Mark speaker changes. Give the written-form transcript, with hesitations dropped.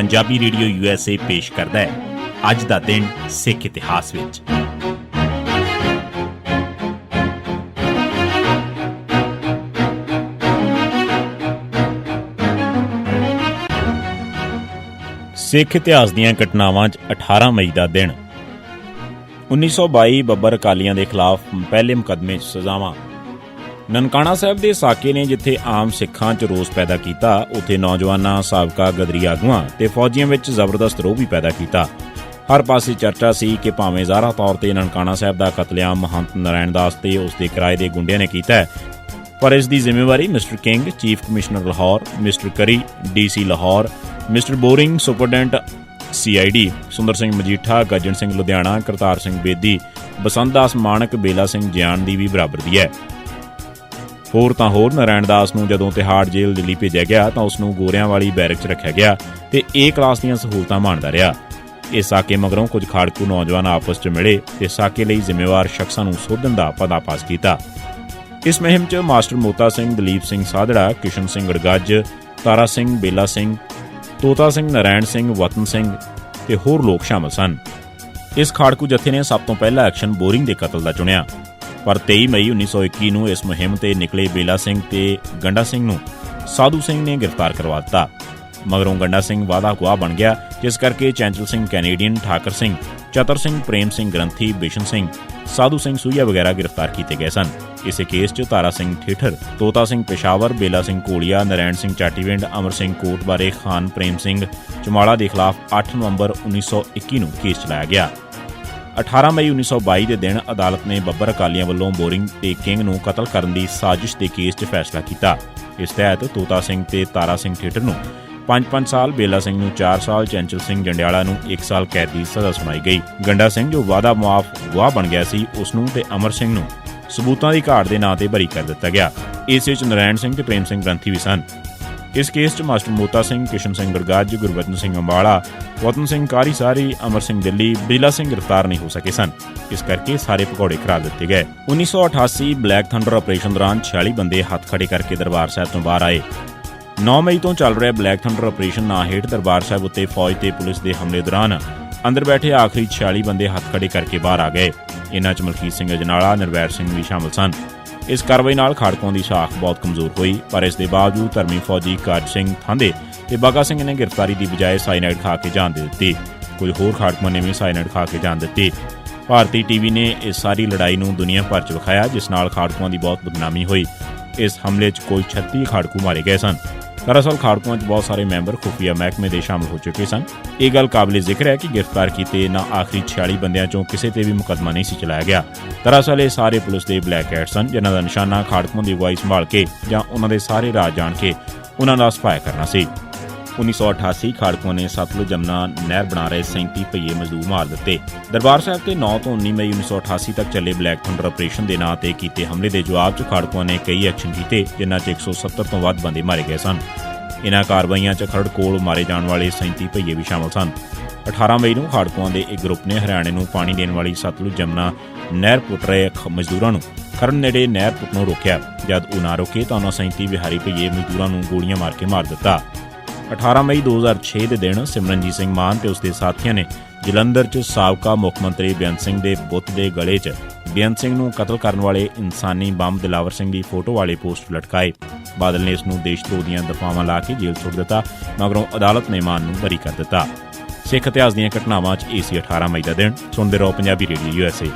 Speaker 1: Punjabi radio USA पेश करता है अज दा दिन सिख इतिहास विच। सिख इतिहास दीआं घटनावां 'च 18 मई का दिन 1922 ਬੱਬਰ ਅਕਾਲੀਆਂ ਦੇ ਖਿਲਾਫ ਪਹਿਲੇ ਮੁਕੱਦਮੇ 'ਚ ਸਜ਼ਾਵਾਂ। ਨਨਕਾਣਾ ਸਾਹਿਬ ਦੇ ਸਾਕੇ ਨੇ ਜਿੱਥੇ ਆਮ ਸਿੱਖਾਂ 'ਚ ਰੋਸ ਪੈਦਾ ਕੀਤਾ, ਉੱਥੇ ਨੌਜਵਾਨਾਂ, ਸਾਬਕਾ ਗਦਰੀ ਆਗੂਆਂ ਤੇ ਫੌਜੀਆਂ ਵਿੱਚ ਜ਼ਬਰਦਸਤ ਰੋਹ ਵੀ ਪੈਦਾ ਕੀਤਾ। ਹਰ ਪਾਸੇ ਚਰਚਾ ਸੀ ਕਿ ਭਾਵੇਂ ਜ਼ਾਹਰਾ ਤੌਰ ਤੇ ਨਨਕਾਣਾ ਸਾਹਿਬ ਦਾ ਕਤਲੇਆਮ ਮਹੰਤ ਨਾਰਾਇਣ ਦਾਸ ਤੇ ਉਸ ਦੇ ਕਿਰਾਏ ਦੇ ਗੁੰਡਿਆਂ ਨੇ ਕੀਤਾ ਹੈ, ਪਰ ਇਸ ਦੀ ਜ਼ਿੰਮੇਵਾਰੀ mister king, chief commissioner Lahore, mister ਕਰੀ, DC Lahore, mister boring, superintendent CID, Sundar Singh Majitha, Gajjan Singh Ludhiana, Kartar Singh Bedi, ਬਸੰਤ ਦਾਸ ਮਾਣਕ, ਬੇਲਾ ਸਿੰਘ ਜਿਆਣ ਦੀ ਵੀ ਬਰਾਬਰ ਦੀ ਹੈ। ਹੋਰ ਤਾਂ ਹੋਰ, ਨਾਰਾਇਣ ਦਾਸ ਨੂੰ ਜਦੋਂ ਤਿਹਾੜ ਜੇਲ੍ਹ ਦਿੱਲੀ ਭੇਜਿਆ ਗਿਆ ਤਾਂ ਉਸ ਨੂੰ ਗੋਰਿਆਂ ਵਾਲੀ ਬੈਰਕ 'ਚ ਰੱਖਿਆ ਗਿਆ ਤੇ A ਕਲਾਸ ਦੀਆਂ ਸਹੂਲਤਾਂ ਮਾਣਦਾ ਰਿਹਾ। ਇਸ ਸਾਕੇ ਮਗਰੋਂ ਕੁਝ ਖਾੜਕੂ ਨੌਜਵਾਨ ਆਪਸ 'ਚ ਮਿਲੇ ਤੇ ਸਾਕੇ ਲਈ ਜ਼ਿੰਮੇਵਾਰ ਸ਼ਖਸਾਂ ਨੂੰ ਸੋਧਣ ਦਾ ਪਰਦਾਫਾਸ਼ ਕੀਤਾ। ਇਸ ਮੁਹਿੰਮ 'ਚ ਮਾਸਟਰ ਮੋਤਾ ਸਿੰਘ, ਦਲੀਪ ਸਿੰਘ ਸਾਧੜਾ, ਕਿਸ਼ਨ ਸਿੰਘ ਗੜਗੱਜ, ਤਾਰਾ ਸਿੰਘ, ਬੇਲਾ ਸਿੰਘ, ਤੋਤਾ ਸਿੰਘ, ਨਾਰਾਇਣ ਸਿੰਘ, ਵਤਨ ਸਿੰਘ ਤੇ ਹੋਰ ਲੋਕ ਸ਼ਾਮਲ ਸਨ। ਇਸ ਖਾੜਕੂ ਜਥੇ ਨੇ ਸਭ ਤੋਂ ਪਹਿਲਾ ਐਕਸ਼ਨ ਬੋਰਿੰਗ ਦੇ ਕਤਲ ਦਾ ਚੁਣਿਆ, ਪਰ 23 ਮਈ 1921 ਨੂੰ ਇਸ ਮੁਹਿੰਮ ਤੇ ਨਿਕਲੇ ਬੇਲਾ ਸਿੰਘ ਤੇ ਗੰਡਾ ਸਿੰਘ ਨੂੰ ਸਾਧੂ ਸਿੰਘ ਨੇ ਗ੍ਰਿਫਤਾਰ ਕਰਵਾ ਦਿੱਤਾ। ਮਗਰੋਂ ਗੰਡਾ ਸਿੰਘ ਵਾਧਾ ਗਵਾਹ ਬਣ ਗਿਆ, ਜਿਸ ਕਰਕੇ ਚੈਂਚਲ ਸਿੰਘ ਕੈਨੇਡੀਅਨ, ਠਾਕਰ ਸਿੰਘ, ਚਤਰ ਸਿੰਘ, ਪ੍ਰੇਮ ਸਿੰਘ ਗ੍ਰੰਥੀ, ਬਿਸ਼ਨ ਸਿੰਘ, ਸਾਧੂ ਸਿੰਘ ਸੂਈਆ ਵਗੈਰਾ ਗ੍ਰਿਫਤਾਰ ਕੀਤੇ ਗਏ ਸਨ। ਇਸੇ ਕੇਸ 'ਚ ਤਾਰਾ ਸਿੰਘ ਠੇਠਰ, ਤੋਤਾ ਸਿੰਘ ਪੇਸ਼ਾਵਰ, ਬੇਲਾ ਸਿੰਘ ਕੋਲੀਆ, ਨਾਰਾਇਣ ਸਿੰਘ ਚਾਟੀਵਿੰਡ, ਅਮਰ ਸਿੰਘ ਕੋਟ ਬਾਰੇ ਖਾਨ, ਪ੍ਰੇਮ ਸਿੰਘ ਚਮਾਲਾ ਦੇ ਖਿਲਾਫ 8 ਨਵੰਬਰ 1921 ਨੂੰ ਕੇਸ ਚਲਾਇਆ ਗਿਆ। 18 ਮਈ 1922 ਦੇ ਦਿਨ ਅਦਾਲਤ ਨੇ ਬੱਬਰ ਅਕਾਲੀਆਂ ਵੱਲੋਂ ਬੋਰਿੰਗ ਤੇ ਕਿੰਗ ਨੂੰ ਕਤਲ ਕਰਨ ਦੀ ਸਾਜ਼ਿਸ਼ ਦੇ ਕੇਸ 'ਚ ਫੈਸਲਾ ਕੀਤਾ। ਇਸ ਤਹਿਤ ਤੋਤਾ ਸਿੰਘ ਤੇ ਤਾਰਾ ਸਿੰਘ ਠੇਠਰ ਨੂੰ 5-5 ਸਾਲ, ਬੇਲਾ ਸਿੰਘ ਨੂੰ 4 ਸਾਲ, ਚੈਂਚਲ ਸਿੰਘ ਜੰਡਿਆਲਾ ਨੂੰ 1 ਸਾਲ ਕੈਦ ਦੀ ਸਜ਼ਾ ਸੁਣਾਈ ਗਈ। ਗੰਡਾ ਸਿੰਘ ਜੋ ਵਾਅਦਾ ਮੁਆਫ ਗਵਾਹ ਬਣ ਗਿਆ ਸੀ, ਉਸ ਨੂੰ ਤੇ ਅਮਰ ਸਿੰਘ ਨੂੰ ਸਬੂਤਾਂ ਦੀ ਘਾਟ ਦੇ ਨਾਂ ਤੇ ਬਰੀ ਕਰ ਦਿੱਤਾ ਗਿਆ। ਇਸ ਵਿੱਚ ਨਾਰਾਇਣ ਸਿੰਘ ਤੇ ਪ੍ਰੇਮ ਸਿੰਘ ਗ੍ਰੰਥੀ ਵੀ ਸਨ। ਇਸ ਕੇਸ 'ਚ ਮਾਸਟਰ ਮੋਤਾ ਸਿੰਘ, ਕਿਸ਼ਨ ਸਿੰਘ ਗੜਗੱਜ, ਗੁਰਬਚਨ ਸਿੰਘ ਅੰਬਾਲਾ, ਵਤਨ ਸਿੰਘ ਕਾਰੀ ਸਾਰੀ, ਅਮਰ ਸਿੰਘ ਦਿੱਲੀ, ਬੇਲਾ ਸਿੰਘ ਗ੍ਰਿਫਤਾਰ ਨਹੀਂ ਹੋ ਸਕੇ ਸਨ। ਇਸ ਕਰਕੇ ਸਾਰੇ ਭਗੌੜੇ ਕਰਾ ਦਿੱਤੇ ਗਏ। 1988 ਬਲੈਕ ਥੰਡਰ ਆਪਰੇਸ਼ਨ ਦੌਰਾਨ 46 ਬੰਦੇ ਹੱਥ ਖੜੇ ਕਰਕੇ ਦਰਬਾਰ ਸਾਹਿਬ ਤੋਂ ਬਾਹਰ ਆਏ। 9 ਮਈ ਤੋਂ ਚੱਲ ਰਿਹਾ ਬਲੈਕ ਥੰਡਰ ਆਪਰੇਸ਼ਨ ਨਾਂ ਹੇਠ ਦਰਬਾਰ ਸਾਹਿਬ ਉੱਤੇ ਫੌਜ ਤੇ ਪੁਲਿਸ ਦੇ ਹਮਲੇ ਦੌਰਾਨ ਅੰਦਰ ਬੈਠੇ ਆਖਰੀ 46 ਬੰਦੇ ਹੱਥ ਖੜੇ ਕਰਕੇ ਬਾਹਰ ਆ ਗਏ। ਇਨ੍ਹਾਂ 'ਚ ਮਲਕੀਤ ਸਿੰਘ ਅਜਨਾਲਾ, ਨਿਰਵੈਰ ਸਿੰਘ ਵੀ ਸ਼ਾਮਲ ਸਨ। ਇਸ ਕਾਰਵਾਈ ਨਾਲ ਖਾੜਕੂਆਂ ਦੀ ਸਾਖ ਬਹੁਤ ਕਮਜ਼ੋਰ ਹੋਈ, ਪਰ ਇਸ ਦੇ ਬਾਵਜੂਦ ਧਰਮੀ ਫੌਜੀ ਕਾਜ ਸਿੰਘ ਥਾਂਦੇ ਤੇ ਬਾਗਾ ਸਿੰਘ ਨੇ ਗ੍ਰਿਫਤਾਰੀ ਦੀ ਬਜਾਏ ਸਾਈਨਾਈਡ ਖਾ ਕੇ ਜਾਨ ਦੇ ਦਿੱਤੀ। ਕੁਝ ਹੋਰ ਖਾੜਕੂਆਂ ਨੇ ਵੀ ਸਾਈਨਾਈਡ ਖਾ ਕੇ ਜਾਨ ਦਿੱਤੀ। ਭਾਰਤੀ TV ਨੇ ਇਸ ਸਾਰੀ ਲੜਾਈ ਨੂੰ ਦੁਨੀਆ ਭਰ 'ਚ ਵਿਖਾਇਆ, ਜਿਸ ਨਾਲ ਖਾੜਕੂਆਂ ਦੀ ਬਹੁਤ ਬਦਨਾਮੀ ਹੋਈ। ਇਸ ਹਮਲੇ 'ਚ ਕੋਈ 36 ਖਾੜਕੂ ਮਾਰੇ ਗਏ ਸਨ। ਦਰਅਸਲ ਖਾੜਕੂਆਂ 'ਚ ਬਹੁਤ ਸਾਰੇ ਮੈਂਬਰ ਖੁਫੀਆ ਮਹਿਕਮੇ ਦੇ ਸ਼ਾਮਲ ਹੋ ਚੁੱਕੇ ਸਨ। ਇਹ ਗੱਲ ਕਾਬਲੇ ਜ਼ਿਕਰ ਹੈ ਕਿ ਗ੍ਰਿਫਤਾਰ ਕੀਤੇ ਇਹਨਾਂ ਆਖਰੀ 46 ਬੰਦਿਆਂ 'ਚੋਂ ਕਿਸੇ ਤੇ ਵੀ ਮੁਕੱਦਮਾ ਨਹੀਂ ਸੀ ਚਲਾਇਆ ਗਿਆ। ਦਰਅਸਲ ਇਹ ਸਾਰੇ ਪੁਲਿਸ ਦੇ ਬਲੈਕ ਹੈਟ ਸਨ, ਜਿਨ੍ਹਾਂ ਦਾ ਨਿਸ਼ਾਨਾ ਖਾੜਕੂਆਂ ਦੀ ਅਗਵਾਈ ਸੰਭਾਲ ਕੇ ਜਾਂ ਉਹਨਾਂ ਦੇ ਸਾਰੇ ਰਾਜ ਜਾਣ ਕੇ ਉਹਨਾਂ ਦਾ ਸਫਾਇਆ ਕਰਨਾ ਸੀ। 1988 ਖਾੜਕੂਆਂ ਨੇ ਸਤਲੁਜ ਜਮਨਾ ਨਹਿਰ ਬਣਾ ਰਹੇ 37 ਭਈਏ ਮਜ਼ਦੂਰ ਮਾਰ ਦਿੱਤੇ। ਦਰਬਾਰ ਸਾਹਿਬ ਤੇ 9 ਤੋਂ 19 ਮਈ 1988 ਤੱਕ ਚੱਲੇ ਬਲੈਕ ਥੰਡਰ ਆਪਰੇਸ਼ਨ ਦੇ ਨਾਂ ਤੇ ਕੀਤੇ ਹਮਲੇ ਦੇ ਜਵਾਬ 'ਚ ਖਾੜਕੂਆਂ ਨੇ ਕਈ ਐਕਸ਼ਨ ਕੀਤੇ, ਜਿਨ੍ਹਾਂ 'ਚ 170 ਤੋਂ ਵੱਧ ਬੰਦੇ ਮਾਰੇ ਗਏ ਸਨ। ਇਨ੍ਹਾਂ ਕਾਰਵਾਈਆਂ 'ਚ ਖਰੜ ਕੋਲ ਮਾਰੇ ਜਾਣ ਵਾਲੇ 37 ਭਈਏ ਵੀ ਸ਼ਾਮਲ ਸਨ। 18 ਮਈ ਨੂੰ ਖਾੜਕੂਆਂ ਦੇ ਇੱਕ ਗਰੁੱਪ ਨੇ ਹਰਿਆਣੇ ਨੂੰ ਪਾਣੀ ਦੇਣ ਵਾਲੀ ਸਤਲੁਜ ਜਮਨਾ ਨਹਿਰ ਪੁੱਟ ਰਹੇ ਮਜ਼ਦੂਰਾਂ ਨੂੰ ਖਰੜ ਨੇੜੇ ਨਹਿਰ ਪੁੱਟਣੋਂ ਰੋਕਿਆ। ਜਦ ਉਹ ਨਾ ਰੋਕੇ ਤਾਂ ਉਹਨਾਂ 37 ਬਿਹਾਰੀ ਭਈਏ ਮਜ਼ਦੂਰਾਂ ਨੂੰ ਗੋਲੀਆਂ ਮਾਰ ਕੇ ਮਾਰ ਦਿੱਤਾ। 18 ਮਈ 2006 ਦੇ ਦਿਨ ਸਿਮਰਨਜੀਤ ਸਿੰਘ ਮਾਨ ਤੇ ਉਸਦੇ ਸਾਥੀਆਂ ਨੇ ਜਲੰਧਰ 'ਚ ਸਾਬਕਾ ਮੁੱਖ ਮੰਤਰੀ ਬੇਅੰਤ ਸਿੰਘ ਦੇ ਬੁੱਤ ਦੇ ਗਲੇ 'ਚ ਬੇਅੰਤ ਸਿੰਘ ਨੂੰ ਕਤਲ ਕਰਨ ਵਾਲੇ ਇਨਸਾਨੀ ਬੰਬ ਦਿਲਾਵਰ ਸਿੰਘ ਦੀ ਫੋਟੋ ਵਾਲੇ ਪੋਸਟ ਲਟਕਾਏ। ਬਾਦਲ ਨੇ ਇਸ ਨੂੰ ਦੇਸ਼ ਧਰੋਹ ਦੀਆਂ ਦਫਾਵਾਂ ਲਾ ਕੇ ਜੇਲ੍ਹ ਸੁੱਟ ਦਿੱਤਾ। ਮਗਰੋਂ ਅਦਾਲਤ ਨੇ ਮਾਨ ਨੂੰ ਬਰੀ ਕਰ ਦਿੱਤਾ। ਸਿੱਖ ਇਤਿਹਾਸ ਦੀਆਂ ਘਟਨਾਵਾਂ 'ਚ ਇਹ ਸੀ 18 ਮਈ ਦਾ ਦਿਨ। ਸੁਣਦੇ ਰਹੋ ਪੰਜਾਬੀ ਰੇਡੀਓ USA।